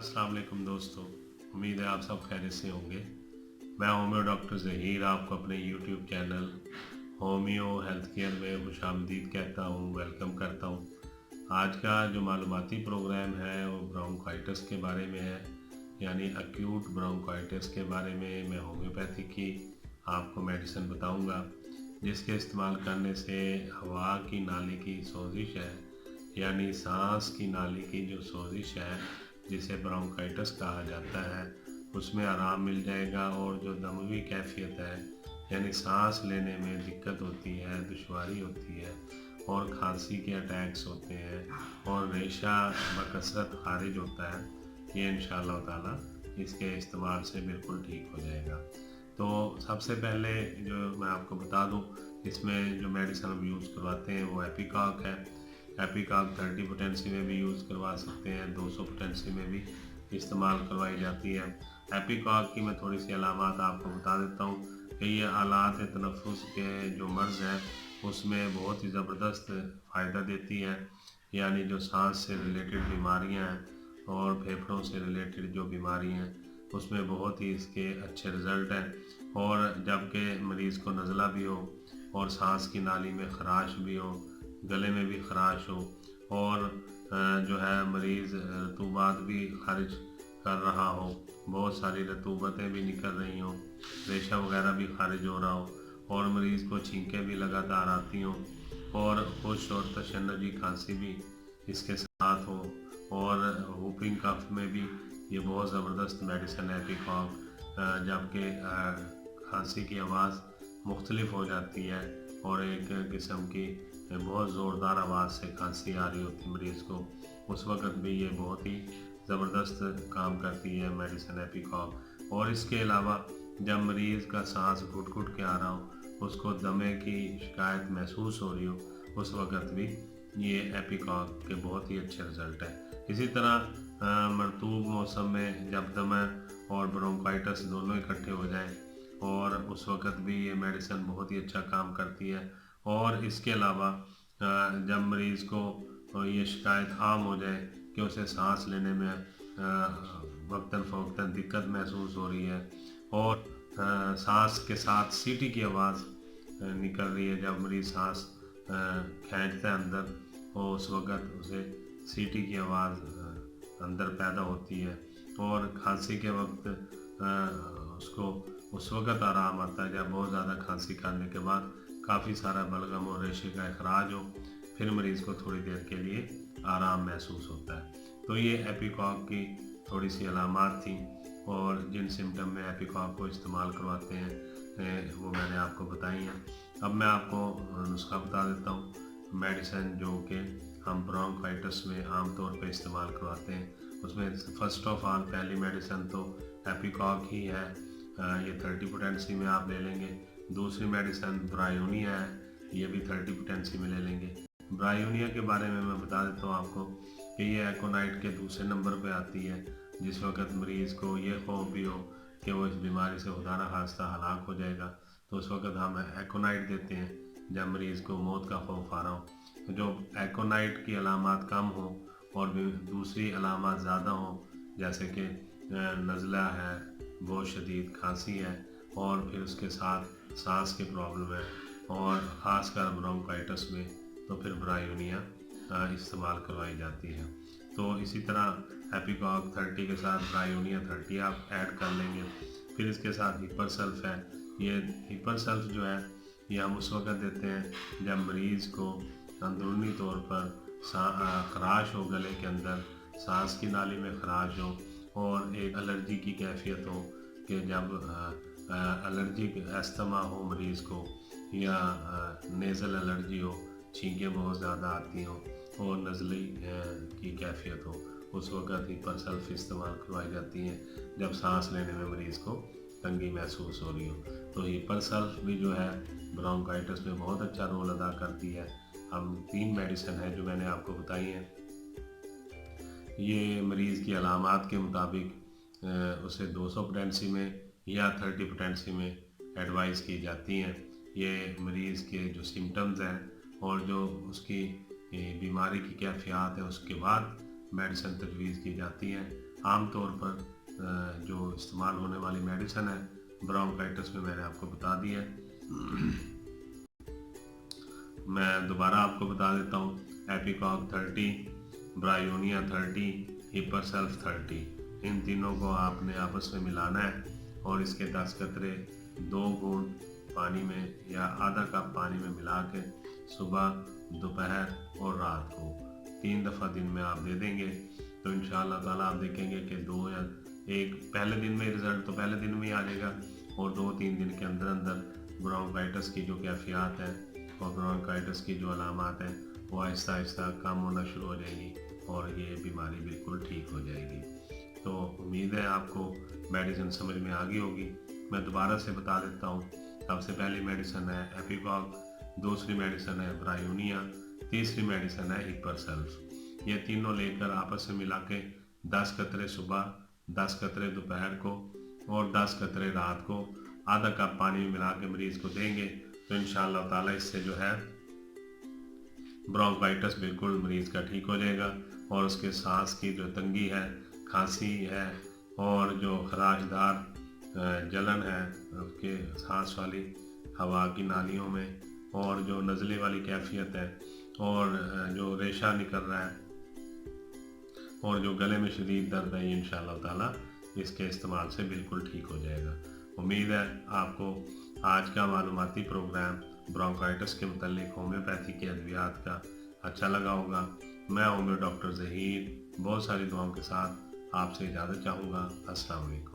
अस्सलाम वालेकुम दोस्तों, उम्मीद है आप सब खैरियत से होंगे। मैं होम्यो डॉक्टर ज़हीर आपको अपने YouTube channel homeo health care में खुशामदीद कहता हूँ, वेलकम करता हूँ। आज का जो मालूमाती प्रोग्राम है वो ब्रोंकाइटिस के बारे में है, यानी एक्यूट ब्रोंकाइटिस के बारे में मैं होम्योपैथी की आपको मेडिसिन बताऊँगा, जिसके इस्तेमाल करने से हवा की नाली की सोजिश है, यानी सांस की नाली की जो सोजिश है जिसे ब्रोंकाइटिस कहा जाता है, उसमें आराम मिल जाएगा। और जो दमवी कैफियत है, यानी सांस लेने में दिक्कत होती है, दुश्वारी होती है और खांसी के अटैक्स होते हैं और रेशा बकसरत खारिज होता है, ये इंशाअल्लाह ताला इसके इस्तेमाल से बिल्कुल ठीक हो जाएगा। तो सबसे पहले जो मैं आपको बता दूं, इसमें जो मेडिसिन हम यूज़ करवाते हैं वो एपिकॉक है। एपिकॉक 30 पोटेंसी में भी यूज़ करवा सकते हैं, 200 पोटेंसी में भी इस्तेमाल करवाई जाती है। एपिकॉक की मैं थोड़ी सी अलामात आपको बता देता हूँ कि ये आलात तनफ़ुस के जो मर्ज़ हैं उसमें बहुत ही ज़बरदस्त फ़ायदा देती है, यानी जो सांस से रिलेटेड बीमारियाँ हैं और फेफड़ों से रिलेटेड जो बीमारी हैं उसमें बहुत ही इसके अच्छे रिज़ल्ट हैं। और जबकि मरीज़ को नज़ला भी हो और सांस की नाली में ख़राश भी हो, गले में भी ख़राश हो और जो है मरीज़ रतूबात भी खारिज कर रहा हो, बहुत सारी रतूबतें भी निकल रही हों, रेशा वगैरह भी खारिज हो रहा हो और मरीज़ को छींकें भी लगातार आती हों और खुश और तशन्नुजी खांसी भी इसके साथ हो और वूपिंग कफ में भी ये बहुत ज़बरदस्त मेडिसिन है एपिकॉक। जबकि खांसी की आवाज़ मुख्तलिफ हो जाती है और एक किस्म की बहुत ज़ोरदार आवाज़ से खांसी आ रही होती है मरीज़ को, उस वक़्त भी ये बहुत ही ज़बरदस्त काम करती है मेडिसिन एपिकॉक। और इसके अलावा जब मरीज़ का सांस घुट घुट के आ रहा हो, उसको दमे की शिकायत महसूस हो रही हो, उस वक़्त भी ये एपिकॉक के बहुत ही अच्छे रिज़ल्ट हैं। इसी तरह मरतूब मौसम में जब दमा और ब्रोंकाइटिस दोनों इकट्ठे हो जाएं और उस वक़्त भी ये मेडिसिन बहुत ही अच्छा काम करती है। और इसके अलावा जब मरीज़ को ये शिकायत आम हो जाए कि उसे सांस लेने में वक्तन फ़वक्तन दिक्कत महसूस हो रही है और सांस के साथ सीटी की आवाज़ निकल रही है, जब मरीज़ सांस खींचता है अंदर और उस वक़्त उसे सीटी की आवाज़ अंदर पैदा होती है और खांसी के वक्त उसको उस वक़्त आराम आता है जब बहुत ज़्यादा खांसी करने के बाद काफ़ी सारा बलगम और रेशे का इखराज हो, फिर मरीज़ को थोड़ी देर के लिए आराम महसूस होता है। तो ये एपिकॉक की थोड़ी सी अलामात थी और जिन सिम्टम में एपिकॉक को इस्तेमाल करवाते हैं वो मैंने आपको बताई हैं। अब मैं आपको नुस्खा बता देता हूँ, मेडिसिन जो कि हम ब्रोंकाइटिस में आम तौर पे इस्तेमाल करवाते हैं। उसमें फ़र्स्ट ऑफ ऑल पहली मेडिसिन तो एपिकॉक ही है, ये 30 पोटेंसी में आप ले लेंगे। दूसरी मेडिसिन ब्रायोनिया है, ये भी 30 पोटेंसी में ले लेंगे। ब्रायोनिया के बारे में मैं बता देता हूँ आपको कि ये एकोनाइट के दूसरे नंबर पे आती है। जिस वक्त मरीज़ को ये खौफ भी हो कि वो इस बीमारी से खुदा न खास्ता हलाक हो जाएगा, तो उस वक्त हम एकोनाइट देते हैं जब मरीज़ को मौत का खौफ आ रहा हो। जो एकोनाइट की अलामात कम हो और भी दूसरी अलामात ज़्यादा हो, जैसे कि नज़ला है, बहुत शदीद खांसी है और फिर उसके साथ सांस की प्रॉब्लम है और ख़ासकर ब्रोंकाइटिस में, तो फिर ब्रायोनिया इस्तेमाल करवाई जाती है। तो इसी तरह एपिकॉक 30 के साथ ब्रायोनिया 30 आप ऐड कर लेंगे। फिर इसके साथ हिपर सल्फ है। ये हिपर सल्फ जो है ये हम उस वक़्त देते हैं जब मरीज़ को अंदरूनी तौर पर ख़राश हो, गले के अंदर सांस की नाली में ख़राश हो और एक एलर्जी की कैफियत हो कि जब एलर्जिक अस्थमा हो मरीज़ को या नेज़ल एलर्जी हो, छींकें बहुत ज़्यादा आती हों और नज़ली की कैफियत हो, उस वक़्त हिपर सल्फ इस्तेमाल करवाई जाती हैं जब सांस लेने में मरीज़ को तंगी महसूस हो रही हो। तो हिपर सल्फ भी जो है ब्रोंकाइटिस में बहुत अच्छा रोल अदा करती है। हम 3 मेडिसिन हैं जो मैंने आपको बताई हैं, ये मरीज़ की अलामात के मुताबिक उसे 200 पोटेंसी में या 30 पोटेंसी में एडवाइस की जाती हैं। ये मरीज़ के जो सिम्टम्स हैं और जो उसकी बीमारी की कैफियत है उसके बाद मेडिसिन तजवीज़ की जाती हैं। आम तौर पर जो इस्तेमाल होने वाली मेडिसिन है ब्रोंकाइटिस में मैंने आपको बता दी है। मैं दोबारा आपको बता देता हूँ, एपिकॉक 30, ब्रायोनिया 30, हिपरसेल्फ 30, इन तीनों को आपने आपस में मिलाना है और इसके 10 कतरे 2 घूंट पानी में या आधा कप पानी में मिला के सुबह, दोपहर और रात को 3 दफ़ा दिन में आप दे देंगे तो इंशाअल्लाह ताला आप देखेंगे कि 2 या 1 पहले दिन में रिज़ल्ट तो पहले दिन में ही आ जाएगा और 2-3 दिन के अंदर अंदर ब्रोंकाइटिस की जो कैफियत है और ब्रोंकाइटिस की जो अलामात हैं वो आहिस्ता आहिस्ता कम होना शुरू हो जाएगी और ये बीमारी बिल्कुल ठीक हो जाएगी। तो उम्मीद है आपको मेडिसिन समझ में आ गई होगी। मैं दोबारा से बता देता हूँ, सबसे पहली मेडिसिन है एपिकॉक, दूसरी मेडिसिन है ब्रायोनिया, तीसरी मेडिसिन है हिपरसेल्फ। ये तीनों लेकर आपस में मिला के 10 कतरे सुबह, 10 कतरे दोपहर को और 10 कतरे रात को आधा कप पानी में मिला के मरीज़ को देंगे तो इंशाअल्लाह ताला इससे जो है ब्रोंकाइटिस बिल्कुल मरीज़ का ठीक हो जाएगा और उसके सांस की जो तंगी है, खांसी है और जो खराशदार जलन है उसके सांस वाली हवा की नालियों में और जो नज़ले वाली कैफियत है और जो रेशा निकल रहा है और जो गले में शदीद दर्द है, ये इंशाअल्लाह ताला इसके इस्तेमाल से बिल्कुल ठीक हो जाएगा। उम्मीद है आपको आज का मालूमाती प्रोग्राम ब्रोंकाइटिस के मुतालिक होम्योपैथी के अद्वियात का अच्छा लगा होगा। मैं होम्यो डॉक्टर ज़हीर बहुत सारी दुआओं के साथ आपसे इजाज़त चाहूँगा। अस्सलाम वालेकुम।